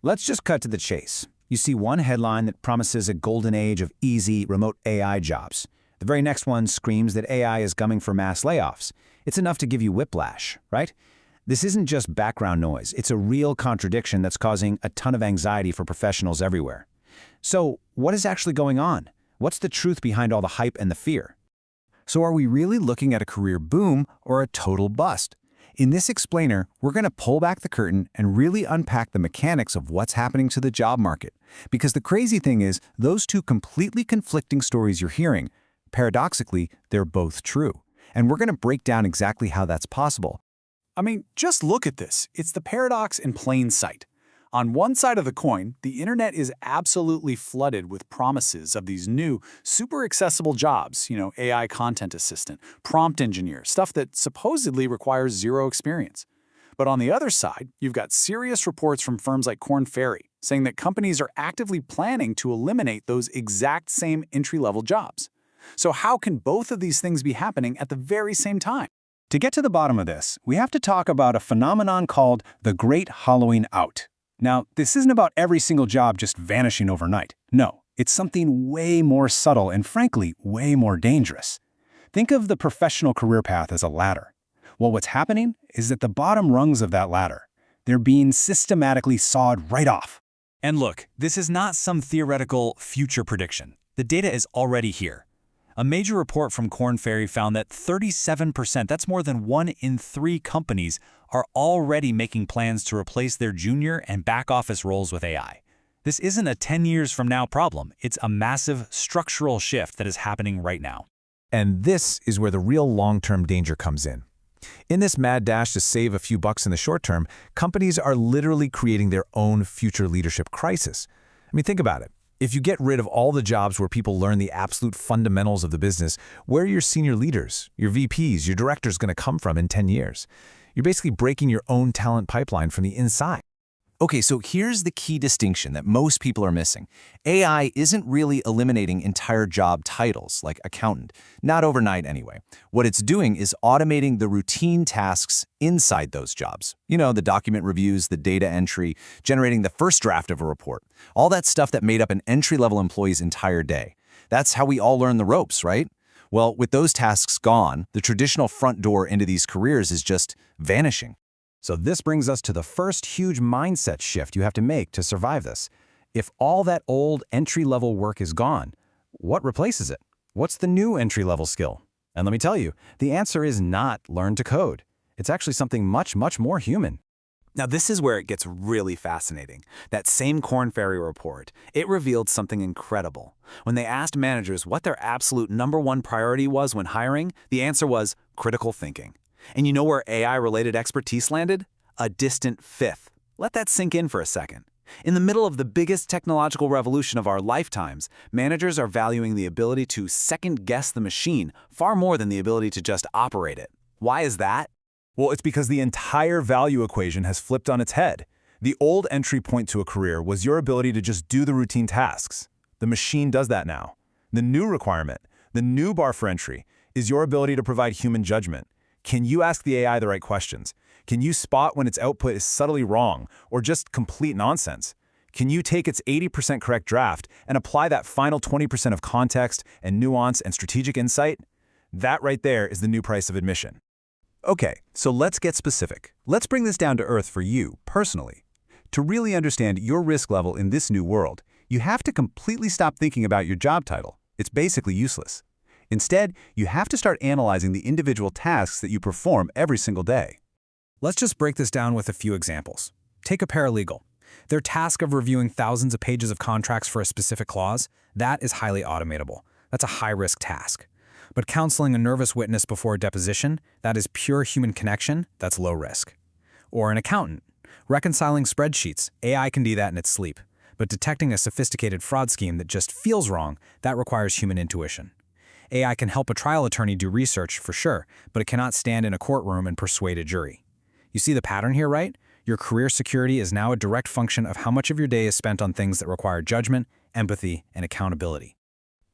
Let's just cut to the chase. You see one headline that promises a golden age of easy, remote AI jobs. The very next one screams that AI is coming for mass layoffs. It's enough to give you whiplash, right? This isn't just background noise. It's a real contradiction that's causing a ton of anxiety for professionals everywhere. So, what is actually going on? What's the truth behind all the hype and the fear? So are we really looking at a career boom or a total bust? In this explainer, we're going to pull back the curtain and really unpack the mechanics of what's happening to the job market. Because the crazy thing is, those two completely conflicting stories you're hearing, paradoxically, they're both true. And we're going to break down exactly how that's possible. I mean, just look at this. It's the paradox in plain sight. On one side of the coin, the internet is absolutely flooded with promises of these new, super accessible jobs, AI content assistant, prompt engineer, stuff that supposedly requires zero experience. But on the other side, you've got serious reports from firms like Korn Ferry saying that companies are actively planning to eliminate those exact same entry-level jobs. So how can both of these things be happening at the very same time? To get to the bottom of this, we have to talk about a phenomenon called the Great Hollowing Out. Now, this isn't about every single job just vanishing overnight. No, it's something way more subtle and, frankly, way more dangerous. Think of the professional career path as a ladder. Well, what's happening is that the bottom rungs of that ladder, they're being systematically sawed right off. And look, this is not some theoretical future prediction. The data is already here. A major report from Korn Ferry found that 37%, that's more than 1 in 3 companies, are already making plans to replace their junior and back office roles with AI. This isn't a 10 years from now problem. It's a massive structural shift that is happening right now. And this is where the real long-term danger comes in. In this mad dash to save a few bucks in the short term, companies are literally creating their own future leadership crisis. I mean, think about it. If you get rid of all the jobs where people learn the absolute fundamentals of the business, where are your senior leaders, your VPs, your directors going to come from in 10 years? You're basically breaking your own talent pipeline from the inside. Okay, so here's the key distinction that most people are missing. AI isn't really eliminating entire job titles, like accountant. Not overnight, anyway. What it's doing is automating the routine tasks inside those jobs. The document reviews, the data entry, generating the first draft of a report. All that stuff that made up an entry-level employee's entire day. That's how we all learn the ropes, right? Well, with those tasks gone, the traditional front door into these careers is just vanishing. So this brings us to the first huge mindset shift you have to make to survive this. If all that old entry-level work is gone, what replaces it? What's the new entry-level skill? And let me tell you, the answer is not learn to code. It's actually something much, much more human. Now, this is where it gets really fascinating. That same Korn Ferry report, it revealed something incredible. When they asked managers what their absolute #1 priority was when hiring, the answer was critical thinking. And you know where AI-related expertise landed? A distant 5th. Let that sink in for a second. In the middle of the biggest technological revolution of our lifetimes, managers are valuing the ability to second-guess the machine far more than the ability to just operate it. Why is that? Well, it's because the entire value equation has flipped on its head. The old entry point to a career was your ability to just do the routine tasks. The machine does that now. The new requirement, the new bar for entry, is your ability to provide human judgment. Can you ask the AI the right questions? Can you spot when its output is subtly wrong or just complete nonsense? Can you take its 80% correct draft and apply that final 20% of context and nuance and strategic insight? That right there is the new price of admission. Okay, so let's get specific. Let's bring this down to earth for you, personally. To really understand your risk level in this new world, you have to completely stop thinking about your job title. It's basically useless. Instead, you have to start analyzing the individual tasks that you perform every single day. Let's just break this down with a few examples. Take a paralegal. Their task of reviewing thousands of pages of contracts for a specific clause, that is highly automatable. That's a high-risk task. But counseling a nervous witness before a deposition, that is pure human connection, that's low risk. Or an accountant. Reconciling spreadsheets, AI can do that in its sleep. But detecting a sophisticated fraud scheme that just feels wrong, that requires human intuition. AI can help a trial attorney do research, for sure, but it cannot stand in a courtroom and persuade a jury. You see the pattern here, right? Your career security is now a direct function of how much of your day is spent on things that require judgment, empathy, and accountability.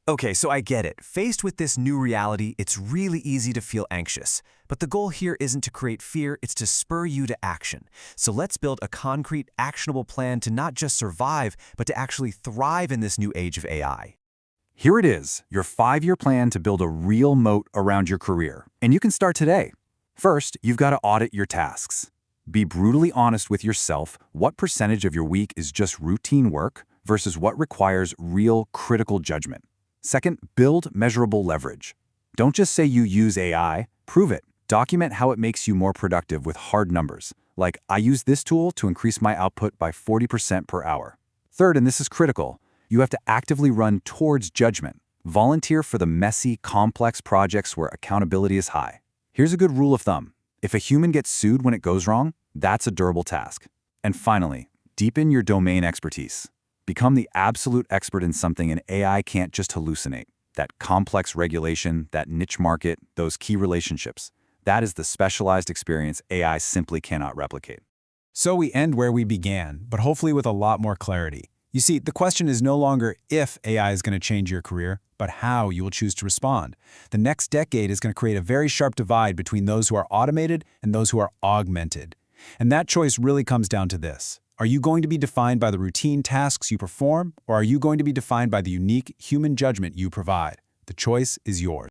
Okay, so I get it. Faced with this new reality, it's really easy to feel anxious. But the goal here isn't to create fear, it's to spur you to action. So let's build a concrete, actionable plan to not just survive, but to actually thrive in this new age of AI. Here it is, your 5-year plan to build a real moat around your career. And you can start today. First, you've got to audit your tasks. Be brutally honest with yourself what percentage of your week is just routine work versus what requires real critical judgment. Second, build measurable leverage. Don't just say you use AI, prove it. Document how it makes you more productive with hard numbers, like I use this tool to increase my output by 40% per hour. Third, and this is critical, you have to actively run towards judgment. Volunteer for the messy, complex projects where accountability is high. Here's a good rule of thumb. If a human gets sued when it goes wrong, that's a durable task. And finally, deepen your domain expertise. Become the absolute expert in something an AI can't just hallucinate. That complex regulation, that niche market, those key relationships. That is the specialized experience AI simply cannot replicate. So we end where we began, but hopefully with a lot more clarity. You see, the question is no longer if AI is going to change your career, but how you will choose to respond. The next decade is going to create a very sharp divide between those who are automated and those who are augmented. And that choice really comes down to this. Are you going to be defined by the routine tasks you perform, or are you going to be defined by the unique human judgment you provide? The choice is yours.